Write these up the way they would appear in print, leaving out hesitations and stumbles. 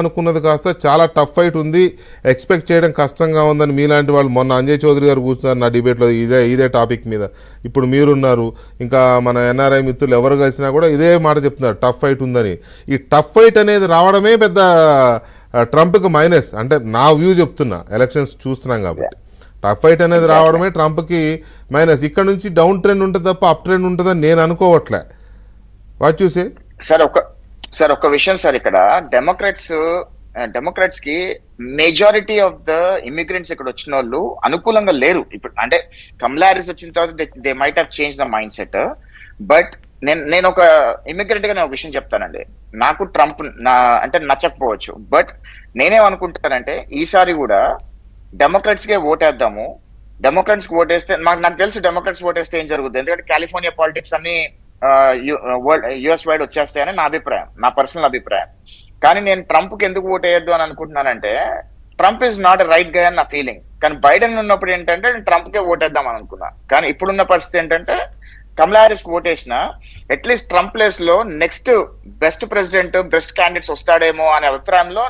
అనుకున్నది కాస్త చాలా టఫ్ ఫైట్ ఉంది, ఎక్స్పెక్ట్ చేయడం కష్టంగా ఉందని మీలాంటి వాళ్ళు మొన్న అంజయ్ చౌదరి గారు కూర్చున్నారు నా డిబేట్లో ఇదే టాపిక్ మీద. ఇప్పుడు మీరున్నారు, ఇంకా మన ఎన్ఆర్ఐ మిత్రులు ఎవరు కలిసినా కూడా ఇదే మాట చెప్తున్నారు, టఫ్ ఫైట్ ఉందని. ఈ టఫ్ ఫైట్ అనేది రావడమే పెద్ద ట్రంప్కి మైనస్. అంటే నా వ్యూ చెప్తున్నా, ఎలక్షన్స్ చూస్తున్నాం కాబట్టి టఫ్ ఫైట్ అనేది రావడమే ట్రంప్కి మైనస్. ఇక్కడ నుంచి డౌన్ ట్రెండ్ ఉంటుంది తప్ప అప్ ట్రెండ్ ఉంటుందని నేను అనుకోవట్లే. What you say? సార్ ఒక విషయం సార్, ఇక్కడ డెమోక్రాట్స్ కి మెజారిటీ ఆఫ్ ద ఇమిగ్రెంట్స్ ఇక్కడ వచ్చిన వాళ్ళు అనుకూలంగా లేరు. ఇప్పుడు అంటే కమలా హ్యారిస్ వచ్చిన తర్వాత they might have change the mind set. But నేను ఒక ఇమిగ్రెంట్ గా నేను ఒక విషయం చెప్తానండి. నాకు ట్రంప్ అంటే నచ్చకపోవచ్చు, బట్ నేనేమనుకుంటానంటే ఈసారి కూడా డెమోక్రాట్స్ కే ఓటేద్దాము. డెమోక్రాట్స్ కి ఓటేస్తే నాకు తెలుసు డెమోక్రాట్స్ ఓటేస్తే ఏం జరుగుతుంది, ఎందుకంటే కాలిఫోర్నియా పాలిటిక్స్ అన్ని యుఎస్ వైడ్ వచ్చేస్తాయని నా అభిప్రాయం, నా పర్సనల్ అభిప్రాయం. కానీ నేను ట్రంప్ కి ఎందుకు ఓటేయద్దు అని అనుకుంటున్నానంటే ట్రంప్ ఇస్ నాట్ రైట్ గా అని నా ఫీలింగ్. కానీ బైడెన్ ఉన్నప్పుడు ఏంటంటే నేను ట్రంప్ కే ఓటేద్దాం అని అనుకున్నా. కానీ ఇప్పుడున్న పరిస్థితి ఏంటంటే కమలా హ్యారిస్ కి ఓటేసిన అట్లీస్ట్ ట్రంప్ ప్లేస్ లో next best president, best candidates వస్తాడేమో అనే అభిప్రాయాల్లో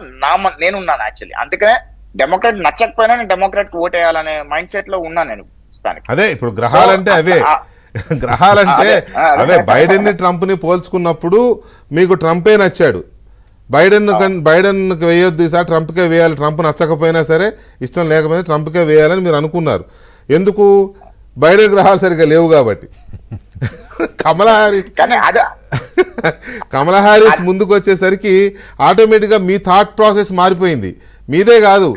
నేనున్నాను యాక్చువల్లీ. అందుకనే డెమోక్రాట్ నచ్చకపోయినా నేను డెమోక్రాట్ కి ఓటేయాలనే మైండ్ సెట్ లో ఉన్నాను నేను. అదే ఇప్పుడు గ్రహాలంటే అవే గ్రహాలంటే అవే. బైడెన్ ని ట్రంప్ ని పోల్చుకున్నప్పుడు మీకు ట్రంపే నచ్చాడు. బైడెన్కి వేయొద్దు ఈసారి ట్రంప్కే వేయాలి, ట్రంప్ నచ్చకపోయినా సరే ఇష్టం లేకపోయినా ట్రంప్కే వేయాలని మీరు అనుకున్నారు. ఎందుకు? బైడెన్ గ్రహాలు సరిగ్గా లేవు కాబట్టి. కమలా హ్యారిస్ ముందుకు వచ్చేసరికి ఆటోమేటిక్గా మీ థాట్ ప్రాసెస్ మారిపోయింది. మీదే కాదు,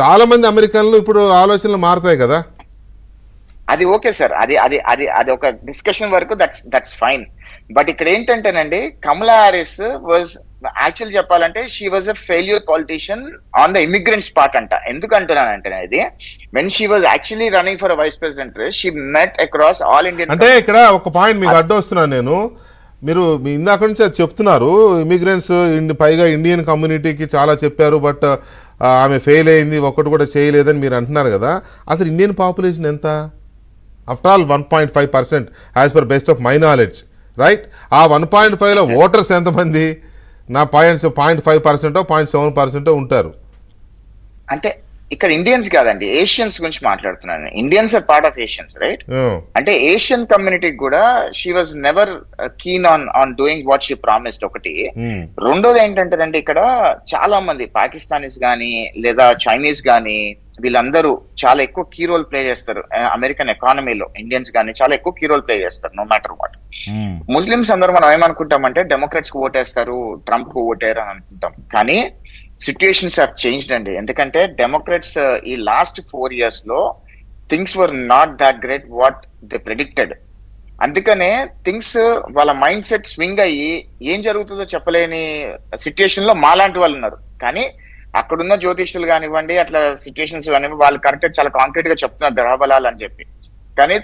చాలా మంది అమెరికన్లు ఇప్పుడు ఆలోచనలు మారుతాయి కదా. అది ఓకే సార్, అది ఒక డిస్కషన్ వరకు దట్స్ ఫైన్. బట్ ఇక్కడ ఏంటంటేనండి, కమలా హ్యారిస్ వాజ్ యాక్చువల్ చెప్పాలంటే she was a failure politician on the immigrants part అంట. ఎందుకు అంటున్నానంటే ఇది when she was actually running for vice president race she met across all Indian. అంటే ఇక్కడ ఒక పాయింట్ మీకు అడ్డొస్తున్నాను నేను. మీరు ఇందాక నుంచి అది చెప్తున్నారు, ఇమిగ్రెంట్స్ పైగా ఇండియన్ కమ్యూనిటీకి చాలా చెప్పారు, బట్ ఆమె ఫెయిల్ అయింది, ఒక్కటి కూడా చేయలేదని మీరు అంటున్నారు కదా. అసలు ఇండియన్ పాపులేషన్ ఎంత? After all 1.5% as per best of my knowledge, right? ఆ 1.5లో ఓటర్స్ ఎంతమంది? నా 0.5%, 0.7% ఉంటారు. అంటే ఇక్కడ ఇండియన్స్ కాదండి, ఏషియన్స్ గురించి మాట్లాడుతున్నాను. Indians are part of Asians, right? అంటే ఏషియన్ కమ్యూనిటీకి కూడా she was never keen on doing what she promised, ఒకటి. రెండోది ఏంటంటే ఇక్కడ చాలా మంది పాకిస్తానీస్ గానీ లేదా చైనీస్ గానీ వీళ్ళందరూ చాలా ఎక్కువ కీ రోల్ ప్లే చేస్తారు అమెరికన్ ఎకానమీలో. ఇండియన్స్ గానీ చాలా ఎక్కువ కీ రోల్ ప్లే చేస్తారు నో మ్యాటర్ వాట్. ముస్లిమ్స్ అందరూ మనం ఏమనుకుంటామంటే డెమోక్రాట్స్ కు ఓటేస్తారు, ట్రంప్ కు ఓటేరు అని అనుకుంటాం. కానీ సిచ్యుయేషన్స్ హావ్ చేంజ్డ్ అండి. ఎందుకంటే డెమోక్రాట్స్ ఈ లాస్ట్ 4 years లో things were not that great what they predicted. అందుకనే థింగ్స్ వాళ్ళ మైండ్ సెట్ స్వింగ్ అయ్యి ఏం జరుగుతుందో చెప్పలేని సిచ్యుయేషన్ లో మాలాంటి వాళ్ళు ఉన్నారు. కానీ అక్కడున్న జ్యోతిష్యులు కానివ్వండి, అట్లా సిచ్యుయేషన్స్ కానివ్వండి, వాళ్ళు కరెక్ట్ చాలా కాంక్రీట్ గా చెప్తున్నారు గ్రహబలాలు అని చెప్పి. కానీ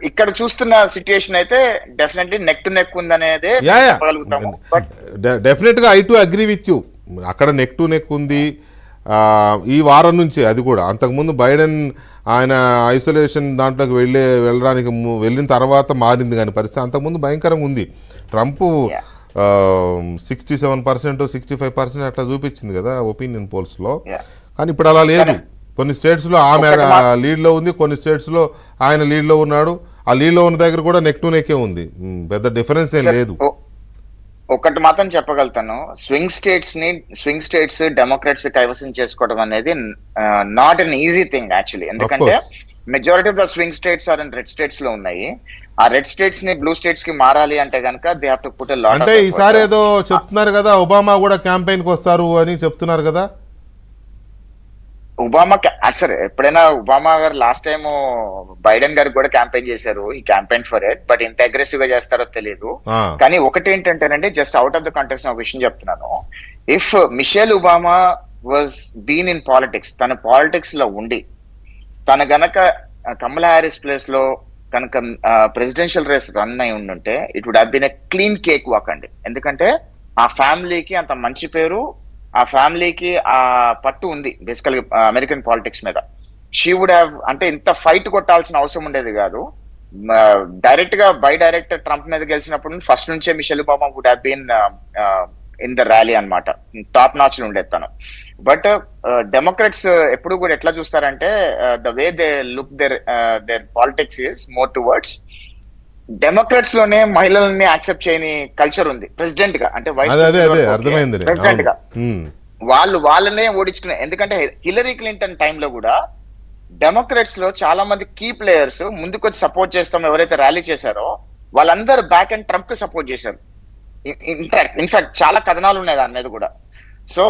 ఇక్కడ చూస్తున్న సిచ్యుయేషన్ అయితే డెఫినెట్లీ నెక్ టు నెక్ ఉందనేదే చెప్పగలుగుతాము. డెఫినెట్ గా I too agree with you. అక్కడ నెక్ టు నెక్ ఉంది ఈ వారం నుంచి. అది కూడా అంతకుముందు బైడెన్ ఆయన ఐసోలేషన్ దాంట్లోకి వెళ్ళిన తర్వాత మారింది కానీ పరిస్థితి అంతకుముందు భయంకరంగా ఉంది. ట్రంప్ 67%, 65% అట్లా చూపించింది కదా ఒపీనియన్ పోల్స్లో. కానీ ఇప్పుడు అలా లేదు. కొన్ని స్టేట్స్లో ఆమె లీడ్లో ఉంది, కొన్ని స్టేట్స్లో ఆయన లీడ్లో ఉన్నాడు. ఆ లీడ్లో ఉన్న దగ్గర కూడా నెక్ టు నెక్కే ఉంది, పెద్ద డిఫరెన్స్ ఏం లేదు. ఒకటి మాత్రం చెప్పగలుగుతాను, స్వింగ్ స్టేట్స్ డెమోక్రాట్స్ కైవసం చేసుకోవడం అనేది not an easy thing actually. ఎందుకంటే majority of the swing states are red states లో ఉన్నాయి. ఆ రెడ్ స్టేట్స్ ని బ్లూ స్టేట్స్ కి మారాలి అంటే కనుక they have to put a lot. అంటే ఈసారి ఏదో చెప్తున్నారు కదా, ఒబామా కూడా క్యాంపెయిన్ కి వస్తారు అని చెప్తున్నారు కదా. ఒబామా సార్, ఎప్పుడైనా ఒబామా గారు లాస్ట్ టైం బైడెన్ గారికి కూడా క్యాంపెయిన్ చేశారు. ఈ క్యాంపెయిన్ ఫర్ ఇట్, బట్ ఇంత అగ్రెసివ్ గా చేస్తారో తెలియదు. కానీ ఒకటి ఏంటంటేనండి, just out of the context ఒక విషయం చెప్తున్నాను. If Michelle Obama was been in politics, తన పాలిటిక్స్ లో ఉండి తన గనక కమలా హ్యారిస్ ప్లేస్ లో కనుక ప్రెసిడెన్షియల్ రేస్ రన్ అయి ఉండుంటే it would have been a clean cake walk అండి. ఎందుకంటే ఆ ఫ్యామిలీకి అంత మంచి పేరు, ఆ ఫ్యామిలీకి ఆ పట్టు ఉంది బేసికల్ అమెరికన్ పాలిటిక్స్ మీద. షీ వుడ్ హ్యావ్, అంటే ఇంత ఫైట్ కొట్టాల్సిన అవసరం ఉండేది కాదు. డైరెక్ట్ గా బై డైరెక్ట్ ట్రంప్ మీద గెలిచినప్పుడు ఫస్ట్ నుంచే Michelle Obama would have been in the rally అన్నమాట. టాప్ నాచ్ ఉండేది తను. బట్ డెమోక్రాట్స్ ఎప్పుడు కూడా ఎట్లా చూస్తారంటే the way they look their politics is more towards Democrats లోనే మహిళల్ని యాక్సెప్ట్ చేయని కల్చర్ ఉంది ప్రెసిడెంట్ గా, అంటే వైస్ ప్రెసిడెంట్ గా వాళ్ళనే ఓడించుకునే. ఎందుకంటే హిలరీ క్లింటన్ టైంలో కూడా డెమోక్రాట్స్ లో చాలా మంది కీ ప్లేయర్స్ ముందుకొచ్చి సపోర్ట్ చేస్తాం ఎవరైతే ర్యాలీ చేశారో వాళ్ళందరూ బ్యాక్ అండ్ ట్రంప్ కి సపోర్ట్ చేశారు. ఇన్ఫాక్ట్ చాలా కథనాలు ఉన్నాయి దాని మీద కూడా.